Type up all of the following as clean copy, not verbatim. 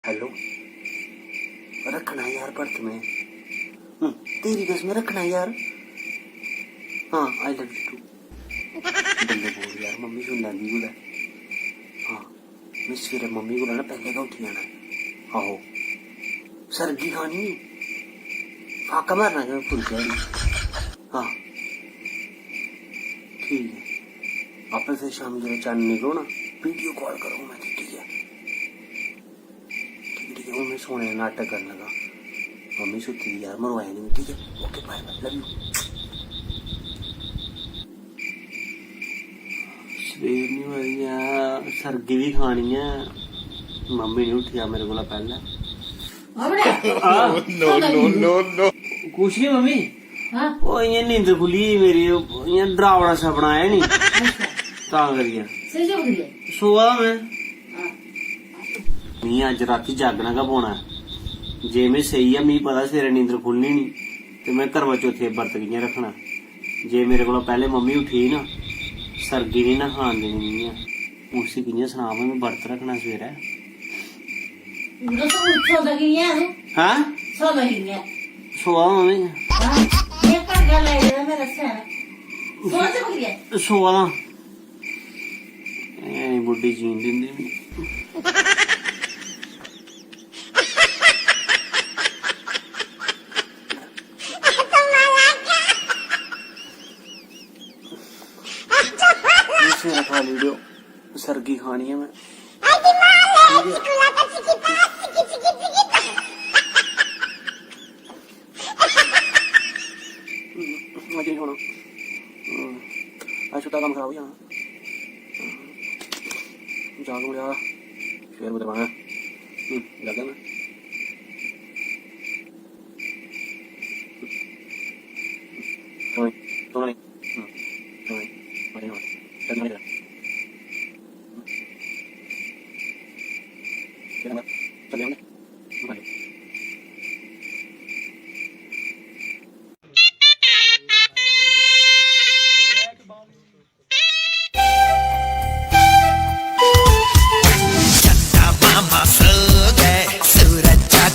Hello रखना यार birth में तेरी कसम रखना यार। हाँ आई लव यू टू बल्ले बोल यार मम्मी सुन लैंदी कुदै। हाँ मैं सवेरे मम्मी को ना पहले गै उठी जाना। आहो सरगी खानी फाका मारना जो फुलके। हाँ ठीक है आपे फिर शाम जब चन्न निकलो ना वीडियो कॉल करो मैं ठीक है ठीक है। मैं सोने नाटक करने लगा मम्मी सुती थी यार मरवाया नहीं ठीक है। Okay bye love you. सवेर नहीं होई सरगी भी खानी है मम्मी नहीं उठिया मेरे को पहले। कुछ नहीं मम्मी वो इयां नींद खुली मेरी इयां डरावना सपना आया नी तां करियै सोआ मैं अज राती जागना गै पौना जे मैं सही है मिगी पता सवेरे नींदर खुलनी नी ते मैं करवा चौथे बरत कियां रखना। जे मेरे को पहले मम्मी उठी ना सरगी नहीं ना खान देनी मिगी उसी कियां सना मैं बरत रखना सवेरे। सोआ मम्मी सोआ बुढ़ी जीन दी खा लीडियो सरगी खानी है मैं। छोटा काम खराब हो जाना जाग मुझे शेर बुधर मांगा जागा मैं सोना नहीं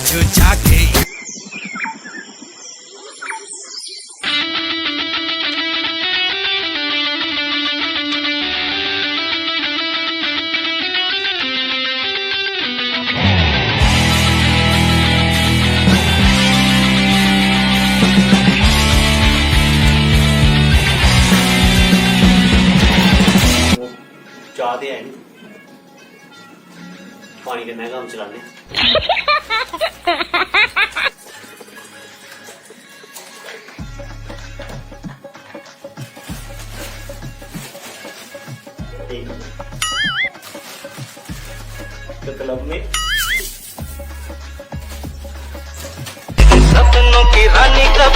चले चाहते हैं पानी देना काम चलाने तो क्लब में सपनों की रानी क्लब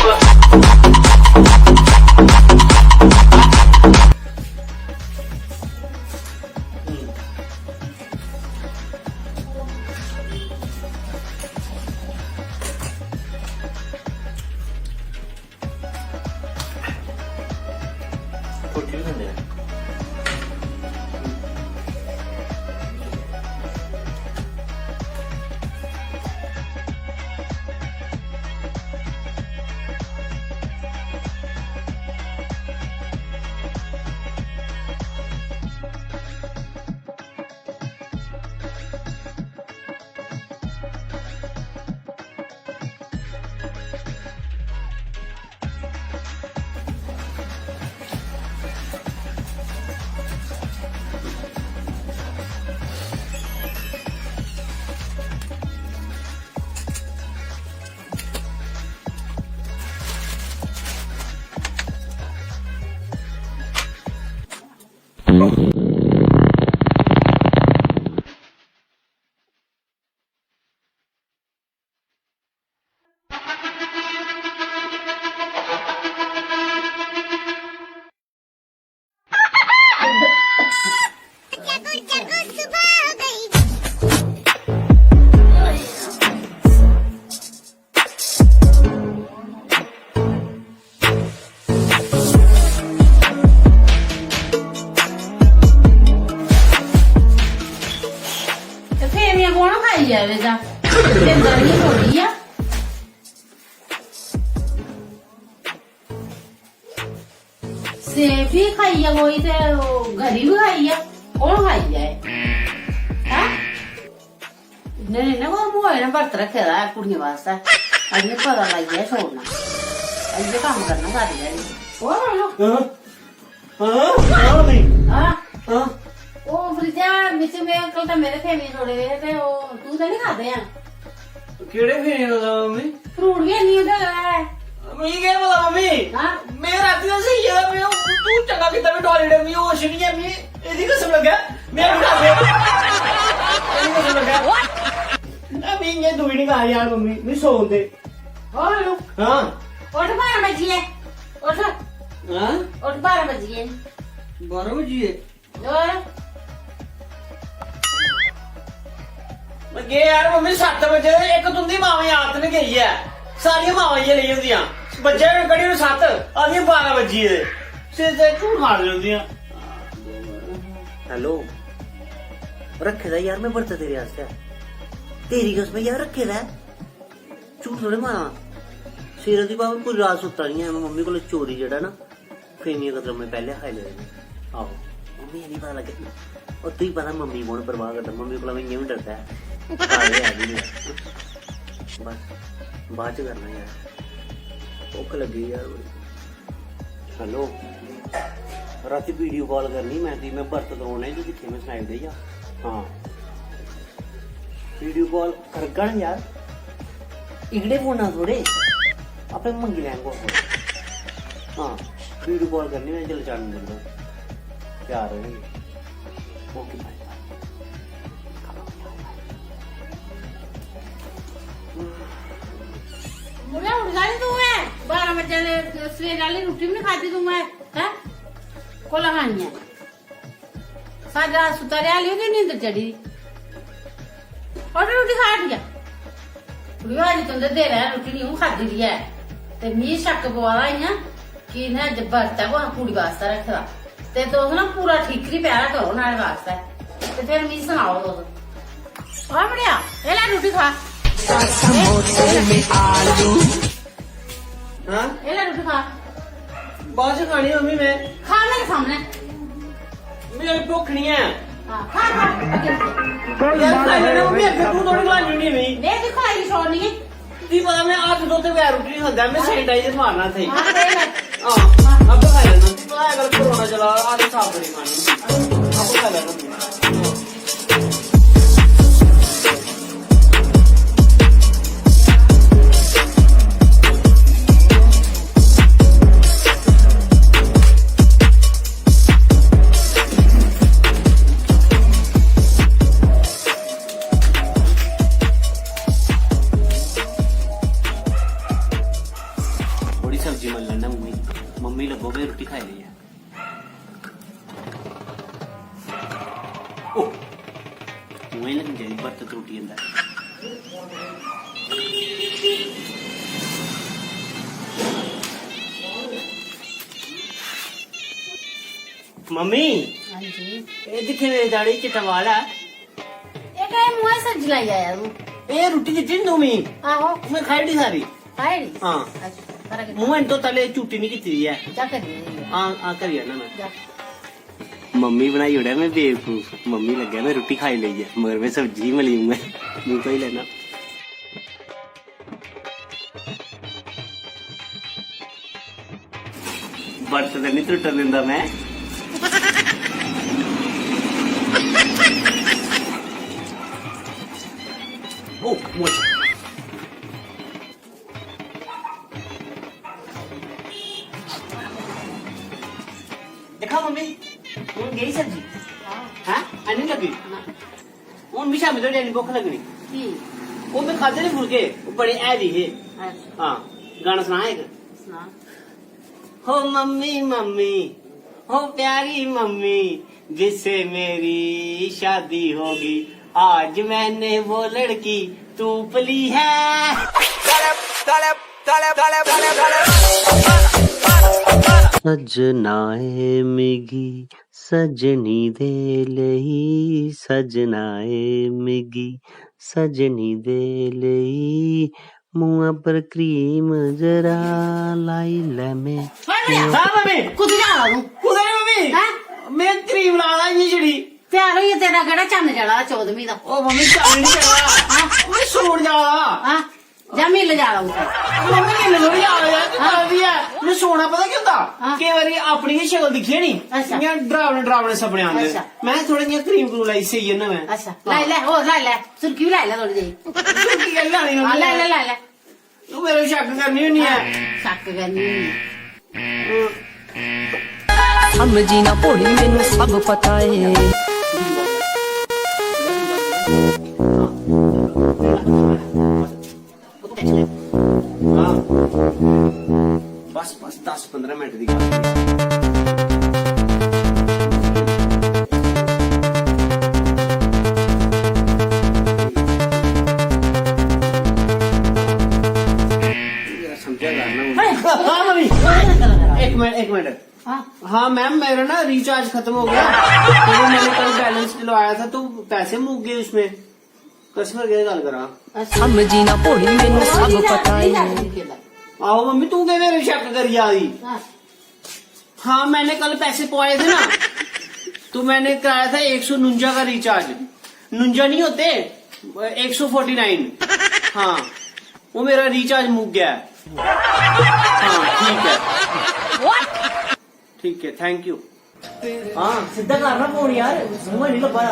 ਗਰਮੀ ਛੋਟੀ ਆ ਸੇਬ ਵੀ ਖਾਈ ਆ ਕੋਈ ਤੇ ਉਹ ਘਰੀ ਵੀ ਖਾਈ ਆ ਕੌਣ ਖਾਈ ਆ ਹਾਂ ਨਹੀਂ ਨਾ ਉਹ ਮੋਏ ਨਾ ਵਰਤ ਰੱਖਿਆ ਦਾ ਕੁੜੀਆਂ ਵਾਸਤੇ ਅੱਜ ਨੇ ਪਤਾ ਲੱਗ ਗਿਆ ਛੋੜਨਾ ਅੱਜ ਇਹ ਕੰਮ ਕਰਨਾ ਕਰ ਲਿਆ ਹੋਰ ਲੋ ਹਾਂ ਮੰਮੀ ਹਾਂ ਹਾਂ ਉਹ ਫਰਿੱਜਾ ਵਿੱਚ ਮੈਂ ਕੱਲ ਤਾਂ ਮੇਰੇ ਫੇਮੀ ਥੋੜੇ ਵੇ ਤੇ ਉਹ ਤੂੰ ਤਾਂ ਨਹੀਂ ਖਾਦੇ ਆ ਕਿਹੜੇ ਫੇਰੇ ਦਾ ਮੰਮੀ ਫਰੂਟ ਵੀ ਨਹੀਂ ਉਹਦਾ ਹੈ ਮੈਂ ਕੀ ਬੋਲਾਂ ਮੰਮੀ ਹਾਂ ਮੈਂ ਰਾਤੀ ਦਾ ਸਹੀ ਆ ਮੈਂ ਤੂੰ ਚੰਗਾ ਕਿਤਾ ਮੈਂ ਟਾਇਲਟ ਮੈਂ ਹੋਸ਼ ਨਹੀਂ ਹੈ ਮੈਂ ਇਹਦੀ ਕਸਮ ਲੱਗਾ ਮੈਂ ਉਠਾ ਦੇ ਇਹਦੀ ਕਸਮ ਲੱਗਾ ਨਾ ਮੈਂ ਇਹ ਦੂਈ ਨਹੀਂ ਕਹਾ ਯਾਰ ਮੰਮੀ ਮੈਂ ਸੌਂ ਦੇ ਹੋਰ ਲੋ ਹਾਂ ਉੱਠ 12 ਵਜੇ ਉੱਠ ਹਾਂ ਉੱਠ 12 ਵਜੇ 12 ਵਜੇ ਹੋਰ ਲੱਗੇ ਯਾਰ ਮੰਮੀ 7 ਵਜੇ ਇੱਕ ਤੁੰਦੀ ਮਾਵੇਂ ਆਤ ਨੇ ਗਈ ਹੈ ਸਾਰੀਆਂ ਮਾਵਾਂ ਹੀ ਲਈ ਹੁੰਦੀਆਂ ਬੱਚੇ ਕੜੀ ਨੂੰ 7 ਆਦੀਆਂ 12 ਵਜੇ ਦੇ ਸਿਰ ਤੇ ਝੂਠ ਮਾਰ ਜਾਂਦੀਆਂ ਹੈਲੋ ਰੱਖੇ ਦਾ ਯਾਰ ਮੈਂ ਵਰਤ ਤੇਰੇ ਵਾਸਤੇ ਤੇਰੀ ਕਸਮ यार रखे दा झूठ थोड़े मारा सिर दी बाबू पूरी रात सुता नहीं है मम्मी को चोरी जड़ा ना फेमिया कदम में पहले खाई ले आहो मम्मी नहीं पता लगे और तू ही पता मम्मी कौन परवाह करता मम्मी को इं भी डरता है बस बाद च करना यार भुख लगी यार हेलो राती वीडियो कॉल करनी मैं बर्त तरोड़ना जो कितने में सनाई दे हाँ वीडियो कॉल करगा ना यार इगड़े फोन थोड़े अपने मंगी लैंगो हाँ वीडियो कॉल करनी मैं चल चल देंगे प्यार है ओके बाय मुझे उठ गई तू है 12 बजे सवेरे वाली रोटी भी नहीं खाती तू है को लगानी है सारा सुता रहा लियो कि नींद चढ़ी और रोटी खा लिया कुड़िया जी तुंदे दे रहा रोटी नहीं खादी दी है ते मी शक पवादा ही कि ना बर्त है वो कुड़ी वास्ते रखदा ते तुस ना पूरा ठीकरी प्यारा करो नाले वास्ते ते फिर मी सनाओ तुस आ बढ़िया ए ले रोटी खा हाँ ए ले रोटी खा बाद च खानी मम्मी मैं खा मेरे सामने मेरी भुख नहीं है हाँ खा खा अगे यार खाई लेना मम्मी अगर तू थोड़ी खिलानी नहीं नहीं नहीं देखो आई छोड़नी है ती पता मैं आठ दो ते बगैर रोटी नहीं खाता मैं सैनिटाइजर मारना थे हाँ दे ले हाँ अब तो खा लेना पता है अगर कोरोना चला आधे साफ नहीं खानी अब खा लेना सब्जी मिल लेना मम्मी मम्मी लगो भी रोटी खाई रही है ओ मुझे लग जाए बर्त रोटी अंदर मम्मी हाँ जी ये दिखे मेरे दाढ़ी चिट्टा वाल है ये क्या मुँह सब्जी लाई आया तू ये रोटी चिट्टी नहीं मी आहो मैं खाई दी सारी खाई हाँ अच्छा करा के मुंह तो तले चूटी नहीं की है क्या करिए हाँ करिए ना मैं जा मम्मी बनाई उड़ा मैं बेवकूफ मम्मी लग गया मैं रोटी खाई ली है मगर मैं सब्जी मिली हूँ मैं मुंह तो ही लेना बर्त तो नहीं टुट दिंदा मैं ओ मोच देखा मम्मी हूँ गई सब्जी हाँ अन्नी लगी हूँ मिशा मिलो डैडी भुख लगनी ठीक वो मैं खाते नहीं फुलके वो बड़े ऐदी है अच्छा हाँ गाना सुना एक सुना हो मम्मी मम्मी हो प्यारी मम्मी जिससे मेरी शादी होगी आज मैंने वो लड़की तूप ली है सजनाए मिगी सजनी दे लही सजनाए मिगी सजनी दे लई मुआ पर क्रीम जरा लाई ले मैं हाँ मम्मी कुछ जा रहा हूँ कुदै नी मम्मी हैं? मैं क्रीम ला दा इ'यां छड़ी प्यार होई तेरा केड़ा चन्न चढ़ा 14वीं दा ओ मम्मी चल नी चला मैं सौन जा दा हाँ जा मिल जा रहा हूँ मम्मी नींद थोड़ी आ रही है तू करदी है मैं सोना पता की होंदा हाँ। केईं बारी अपनी गै शक्ल दिक्खिए नी अच्छा। इ'यां डरावने सपने आंदे अच्छा। मैं थोड़ा इ'यां क्रीम क्रूम लाई सेई जन्ना मैं अच्छा लाई ले सुर्खी भी लाई ले थोड़ी जी की गल्ल लानी हाँ मम्मी लाई ले तू मेरे शक करनी होनी है शक करनी नहीं समझी ना भोली मैनू सब पता है हाँ बस 10-15 मिनट दी गल समझा करना हाँ मम्मी एक मिनट हाँ हाँ मैम मेरा ना रिचार्ज खत्म हो गया तो मैंने कल बैलेंस डलवाया था तो पैसे मुक गए उसमें कस्टमर केयर गल करा समझी ना भोली मैनू सब पता है आओ मम्मी तू क्या मेरे शक करी जा रही हाँ मैंने कल पैसे पवाए थे ना तो मैंने कराया था 149 का रिचार्ज 49 नहीं होते 149 हाँ वो मेरा रिचार्ज मुक गया है हाँ ठीक है थैंक यू हाँ सीधा करना फोन यार मुंह नहीं लगा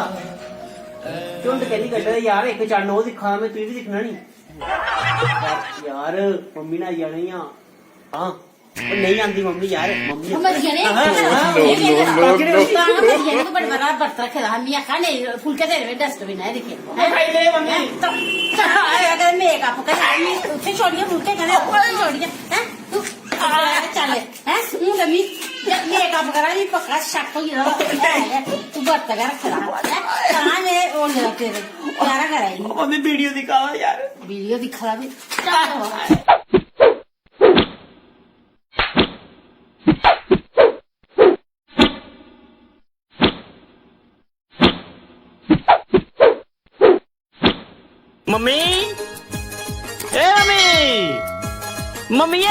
झुंड कहनी कड्डा यार एक चन्न वो दिखा मैं तू भी दिखना नहीं यार मम्मी ना आई जानी हाँ नहीं आंदी मम्मी यार मम्मी बड़े बड़ा बर्त रखे था हम खाने फुलके तेरे डस्टबिन है देखे अगर मेकअप कर उसे छोड़िए फुलके करे छोड़िए चल है मम्मी मेकअप करा नहीं पक्का शक हो गया तू बर्त का रखे कहाँ में और तेरे प्यारा कराई मम्मी वीडियो दिखावा यार वीडियो दिखा भी मम्मी ए मम्मी मम्मी